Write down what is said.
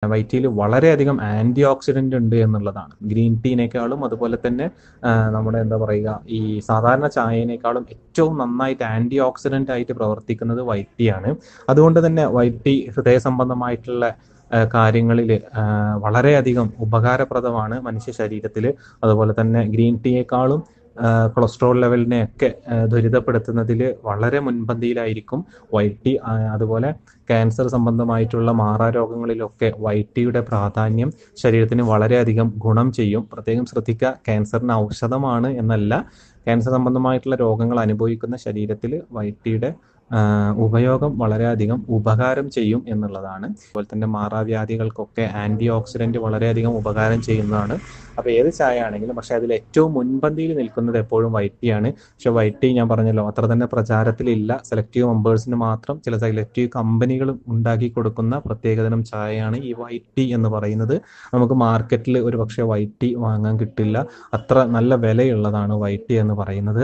White ടീയിൽ വളരെയധികം anti oxidant ഉണ്ട് എന്നുള്ളതാണ്. ഗ്രീൻ ടീനേക്കാളും അതുപോലെ തന്നെ നമ്മുടെ എന്താ പറയുക, ഈ സാധാരണ ചായയേക്കാളും ഏറ്റവും നന്നായിട്ട് ആൻറ്റി ഓക്സിഡൻ്റ് ആയിട്ട് പ്രവർത്തിക്കുന്നത് വൈറ്റ് ടീ ആണ്. അതുകൊണ്ട് തന്നെ വൈറ്റ് ടീ ഹൃദയ സംബന്ധമായിട്ടുള്ള കാര്യങ്ങളിൽ വളരെയധികം ഉപകാരപ്രദമാണ് മനുഷ്യ ശരീരത്തിൽ. അതുപോലെ തന്നെ ഗ്രീൻ ടീയേക്കാളും കൊളസ്ട്രോൾ ലെവലിനെയൊക്കെ ത്വരിതപ്പെടുത്തുന്നതിൽ വളരെ മുൻപന്തിയിലായിരിക്കും വൈറ്റ് ടീ. അതുപോലെ ക്യാൻസർ സംബന്ധമായിട്ടുള്ള മാറാരോഗങ്ങളിലൊക്കെ വൈറ്റ് ടീയുടെ പ്രാധാന്യം ശരീരത്തിന് വളരെയധികം ഗുണം ചെയ്യും. പ്രത്യേകം ശ്രദ്ധിക്കുക, ക്യാൻസറിന് ഔഷധമാണ് എന്നല്ല, ക്യാൻസർ സംബന്ധമായിട്ടുള്ള രോഗങ്ങൾ അനുഭവിക്കുന്ന ശരീരത്തിൽ വൈറ്റ് ടീയുടെ ഉപയോഗം വളരെയധികം ഉപകാരം ചെയ്യും എന്നുള്ളതാണ്. അതുപോലെ തന്നെ മാറാവ്യാധികൾക്കൊക്കെ ആൻറ്റി ഓക്സിഡൻറ്റ് വളരെയധികം ഉപകാരം ചെയ്യുന്നതാണ്. അപ്പോൾ ഏത് ചായ ആണെങ്കിലും, പക്ഷേ അതിൽ ഏറ്റവും മുൻപന്തിയിൽ നിൽക്കുന്നത് എപ്പോഴും വൈറ്റ് ടീ ആണ്. പക്ഷേ വൈറ്റ് ടീ ഞാൻ പറഞ്ഞല്ലോ അത്ര തന്നെ പ്രചാരത്തിലില്ല. സെലക്റ്റീവ് മെമ്പേഴ്സിന് മാത്രം ചില സെലക്റ്റീവ് കമ്പനികൾ ഉണ്ടാക്കി കൊടുക്കുന്ന പ്രത്യേകതരം ചായയാണ് ഈ വൈറ്റ് ടീ എന്ന് പറയുന്നത്. നമുക്ക് മാർക്കറ്റിൽ ഒരു പക്ഷേ വൈറ്റ് ടീ വാങ്ങാൻ കിട്ടില്ല, അത്ര നല്ല വിലയുള്ളതാണ് വൈറ്റ് ടീ എന്ന് പറയുന്നത്.